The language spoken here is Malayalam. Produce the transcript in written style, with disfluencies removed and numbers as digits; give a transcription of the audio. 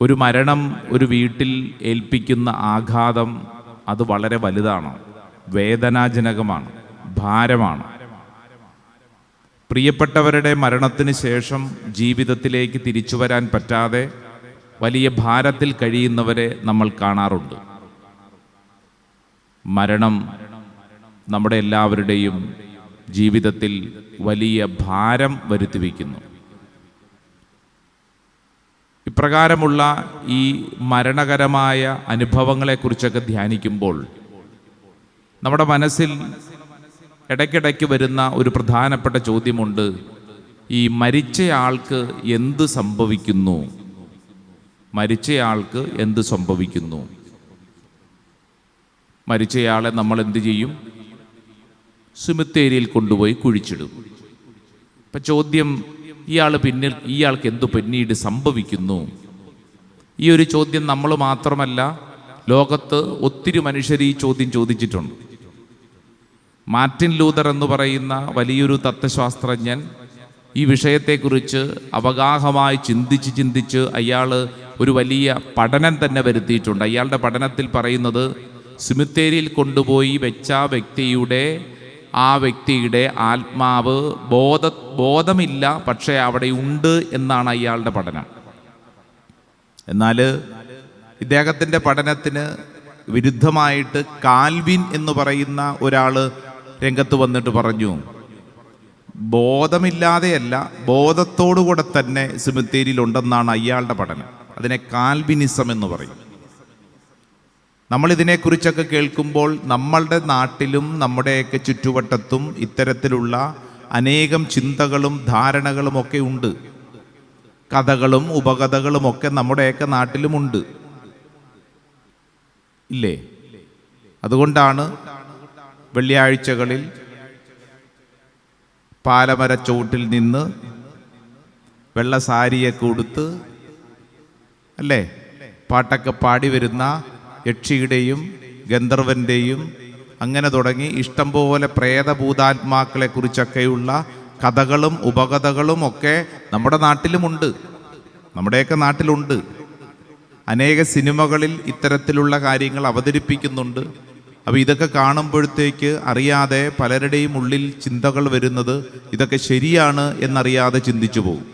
ഒരു മരണം ഒരു വീട്ടിൽ ഏൽപ്പിക്കുന്ന ആഘാതം അത് വളരെ വലുതാണ്, വേദനാജനകമാണ്, ഭാരമാണ്. പ്രിയപ്പെട്ടവരുടെ മരണത്തിന് ശേഷം ജീവിതത്തിലേക്ക് തിരിച്ചു വരാൻ പറ്റാതെ വലിയ ഭാരത്തിൽ കഴിയുന്നവരെ നമ്മൾ കാണാറുണ്ട്. മരണം നമ്മുടെ എല്ലാവരുടെയും ജീവിതത്തിൽ വലിയ ഭാരം വരുത്തിവെക്കുന്നു. ഇപ്രകാരമുള്ള ഈ മരണകരമായ അനുഭവങ്ങളെക്കുറിച്ചൊക്കെ ധ്യാനിക്കുമ്പോൾ നമ്മുടെ മനസ്സിൽ ഇടയ്ക്കിടയ്ക്ക് വരുന്ന ഒരു പ്രധാനപ്പെട്ട ചോദ്യമുണ്ട്. ഈ മരിച്ചയാൾക്ക് എന്ത് സംഭവിക്കുന്നു? മരിച്ചയാൾക്ക് എന്ത് സംഭവിക്കുന്നു? മരിച്ചയാളെ നമ്മൾ എന്ത് ചെയ്യും? സെമിത്തേരിയിൽ കൊണ്ടുപോയി കുഴിച്ചിടും. ഇപ്പം ചോദ്യം, ഇയാൾക്ക് എന്തു പിന്നീട് സംഭവിക്കുന്നു? ഈ ഒരു ചോദ്യം നമ്മൾ മാത്രമല്ല, ലോകത്ത് ഒത്തിരി മനുഷ്യർ ഈ ചോദ്യം ചോദിച്ചിട്ടുണ്ട്. മാർട്ടിൻ ലൂതർ എന്ന് പറയുന്ന വലിയൊരു തത്വശാസ്ത്രജ്ഞൻ ഈ വിഷയത്തെക്കുറിച്ച് അവഗാഹമായി ചിന്തിച്ച് അയാൾ ഒരു വലിയ പഠനം തന്നെ വരുത്തിയിട്ടുണ്ട്. അയാളുടെ പഠനത്തിൽ പറയുന്നത്, സെമിത്തേരിയിൽ കൊണ്ടുപോയി വെച്ച ആ വ്യക്തിയുടെ ആത്മാവ് ബോധമില്ല, പക്ഷേ അവിടെ ഉണ്ട് എന്നാണ് അയാളുടെ പഠനം. എന്നാൽ ഇദ്ദേഹത്തിൻ്റെ പഠനത്തിന് വിരുദ്ധമായിട്ട് കാൽവിൻ എന്ന് പറയുന്ന ഒരാൾ രംഗത്ത് വന്നിട്ട് പറഞ്ഞു, ബോധമില്ലാതെയല്ല, ബോധത്തോടുകൂടെ തന്നെ സെമിത്തേരിയിലുണ്ടെന്നാണ് അയാളുടെ പഠനം. അതിനെ കാൽവിനിസം എന്ന് പറയും. നമ്മളിതിനെക്കുറിച്ചൊക്കെ കേൾക്കുമ്പോൾ നമ്മളുടെ നാട്ടിലും നമ്മുടെയൊക്കെ ചുറ്റുവട്ടത്തും ഇത്തരത്തിലുള്ള അനേകം ചിന്തകളും ധാരണകളുമൊക്കെ ഉണ്ട്. കഥകളും ഉപകഥകളുമൊക്കെ നമ്മുടെയൊക്കെ നാട്ടിലുമുണ്ട്, ഇല്ലേ? അതുകൊണ്ടാണ് വെള്ളിയാഴ്ചകളിൽ പാലമരച്ചോട്ടിൽ നിന്ന് വെള്ള സാരിയൊക്കെ ഉടുത്ത്, അല്ലേ, പാട്ടൊക്കെ പാടി വരുന്ന യക്ഷിയുടെയും ഗന്ധർവൻ്റെയും അങ്ങനെ തുടങ്ങി ഇഷ്ടം പോലെ പ്രേതഭൂതാത്മാക്കളെ കുറിച്ചൊക്കെയുള്ള കഥകളും ഉപകഥകളും ഒക്കെ നമ്മുടെ നാട്ടിലുമുണ്ട്, നമ്മുടെയൊക്കെ നാട്ടിലുണ്ട്. അനേക സിനിമകളിൽ ഇത്തരത്തിലുള്ള കാര്യങ്ങൾ അവതരിപ്പിക്കുന്നുണ്ട്. അപ്പോൾ ഇതൊക്കെ കാണുമ്പോഴത്തേക്ക് അറിയാതെ പലരുടെയും ഉള്ളിൽ ചിന്തകൾ വരുന്നത് ഇതൊക്കെ ശരിയാണ് എന്നറിയാതെ ചിന്തിച്ചു പോകും.